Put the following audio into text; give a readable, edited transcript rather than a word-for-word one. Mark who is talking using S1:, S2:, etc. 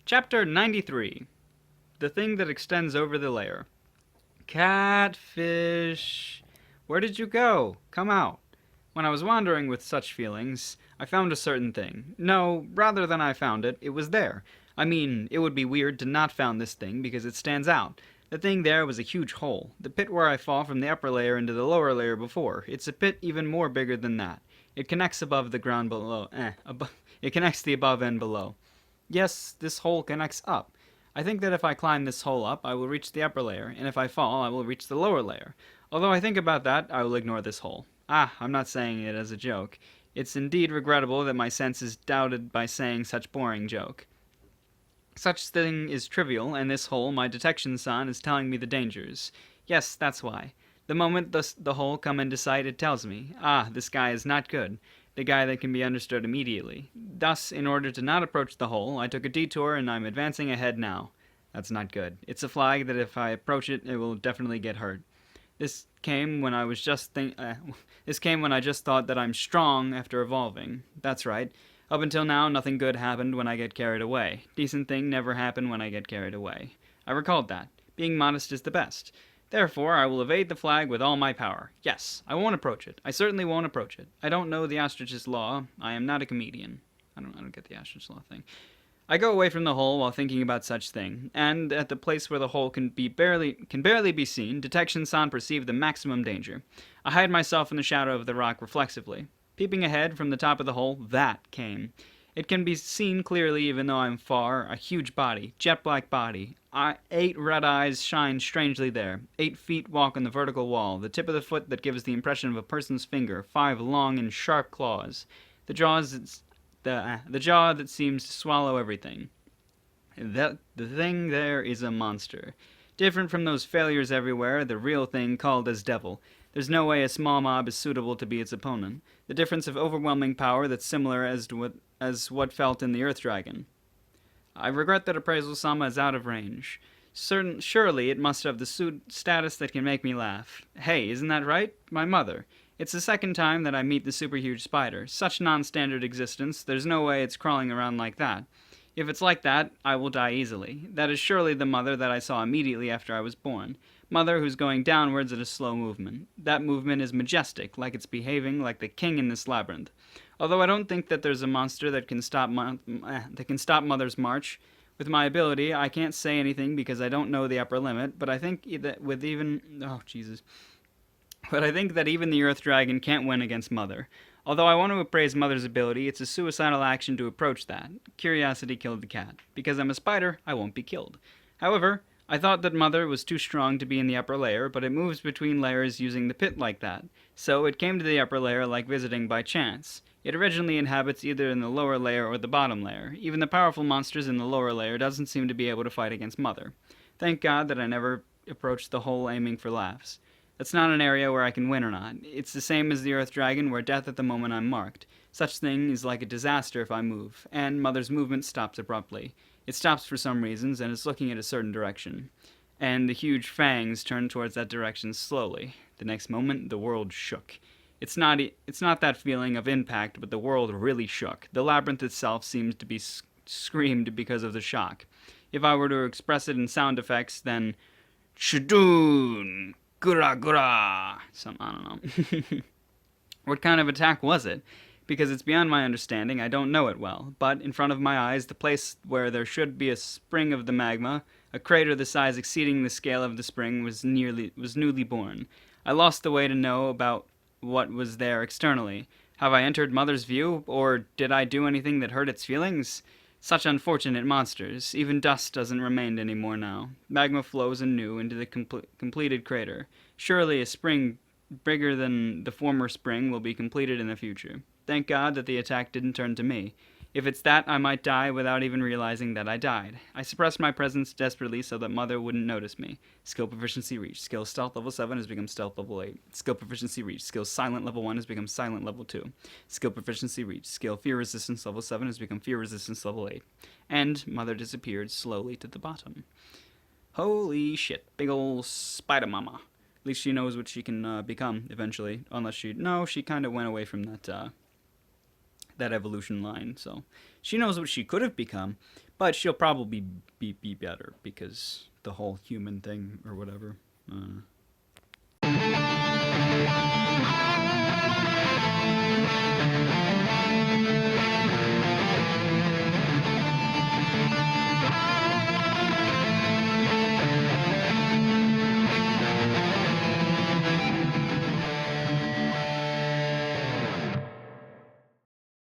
S1: Chapter 93. The Thing That Extends Over the Layer. Catfish! Where did you go? Come out. When I was wandering with such feelings, I found a certain thing. No, rather than I found it, it was there. I mean, it would be weird to not found this thing because it stands out. The thing there was a huge hole, the pit where I fall from the upper layer into the lower layer before. It's a pit even more bigger than that. It connects above the ground below. It connects the above and below. Yes, this hole connects up. I think that if I climb this hole up, I will reach the upper layer, and if I fall, I will reach the lower layer. Although I think about that, I will ignore this hole. I'm not saying it as a joke. It's indeed regrettable that my sense is doubted by saying such boring joke. Such thing is trivial, and this hole, my detection sign, is telling me the dangers. Yes, that's why. The moment the hole come into sight, it tells me, this guy is not good. The guy that can be understood immediately. Thus, in order to not approach the hole, I took a detour and I'm advancing ahead now. That's not good. It's a flag that if I approach it, it will definitely get hurt. This came when I just thought that I'm strong after evolving. That's right. Up until now, nothing good happened when I get carried away. Decent thing never happened when I get carried away. I recalled that. Being modest is the best. Therefore, I will evade the flag with all my power. Yes, I won't approach it. I certainly won't approach it. I don't know the ostrich's law. I am not a comedian. I don't get the ostrich law thing. I go away from the hole while thinking about such thing, and at the place where the hole can barely be seen, detection san perceive the maximum danger. I hide myself in the shadow of the rock reflexively. Peeping ahead from the top of the hole, that came. It can be seen clearly even though I'm far. A huge body, jet black body. 8 red eyes shine strangely there. 8 feet walk on the vertical wall. The tip of the foot that gives the impression of a person's finger. 5 long and sharp claws. The jaw that seems to swallow everything. The thing there is a monster. Different from those failures everywhere, the real thing called as devil. There's no way a small mob is suitable to be its opponent. The difference of overwhelming power that's similar as what felt in the Earth Dragon. I regret that Appraisal-sama is out of range. Surely it must have the status that can make me laugh. Hey, isn't that right? My mother. It's the second time that I meet the super huge spider. Such non-standard existence, there's no way it's crawling around like that. If it's like that, I will die easily. That is surely the mother that I saw immediately after I was born. Mother who's going downwards at a slow movement. That movement is majestic, like it's behaving like the king in this labyrinth. Although I don't think that there's a monster that can stop Mother's march. With my ability, I can't say anything because I don't know the upper limit, but I think that But I think that even the Earth Dragon can't win against Mother. Although I want to appraise Mother's ability, it's a suicidal action to approach that. Curiosity killed the cat. Because I'm a spider, I won't be killed. However, I thought that Mother was too strong to be in the upper layer, but it moves between layers using the pit like that. So it came to the upper layer like visiting by chance. It originally inhabits either in the lower layer or the bottom layer. Even the powerful monsters in the lower layer doesn't seem to be able to fight against Mother. Thank God that I never approached the hole aiming for laughs. That's not an area where I can win or not. It's the same as the Earth Dragon, where death at the moment I'm marked. Such thing is like a disaster if I move, and Mother's movement stops abruptly. It stops for some reasons, and is looking at a certain direction. And the huge fangs turn towards that direction slowly. The next moment, the world shook. It's not that feeling of impact, but the world really shook. The labyrinth itself seems to be screamed because of the shock. If I were to express it in sound effects, then Shudun! Gura gura! I don't know. What kind of attack was it? Because it's beyond my understanding, I don't know it well. But in front of my eyes, the place where there should be a spring of the magma, a crater the size exceeding the scale of the spring, was newly born. I lost the way to know about what was there externally. Have I entered Mother's view, or did I do anything that hurt its feelings? Such unfortunate monsters. Even dust doesn't remain anymore now. Magma flows anew into the completed crater. Surely a spring bigger than the former spring will be completed in the future. Thank God that the attack didn't turn to me. If it's that, I might die without even realizing that I died. I suppressed my presence desperately so that Mother wouldn't notice me. Skill proficiency reached. Skill stealth level 7 has become stealth level 8. Skill proficiency reached. Skill silent level 1 has become silent level 2. Skill proficiency reached. Skill fear resistance level 7 has become fear resistance level 8. And Mother disappeared slowly to the bottom. Holy shit. Big ol' spider mama. At least she knows what she can become eventually. She kind of went away from that evolution line, so she knows what she could have become, But she'll probably be better because the whole human thing or whatever.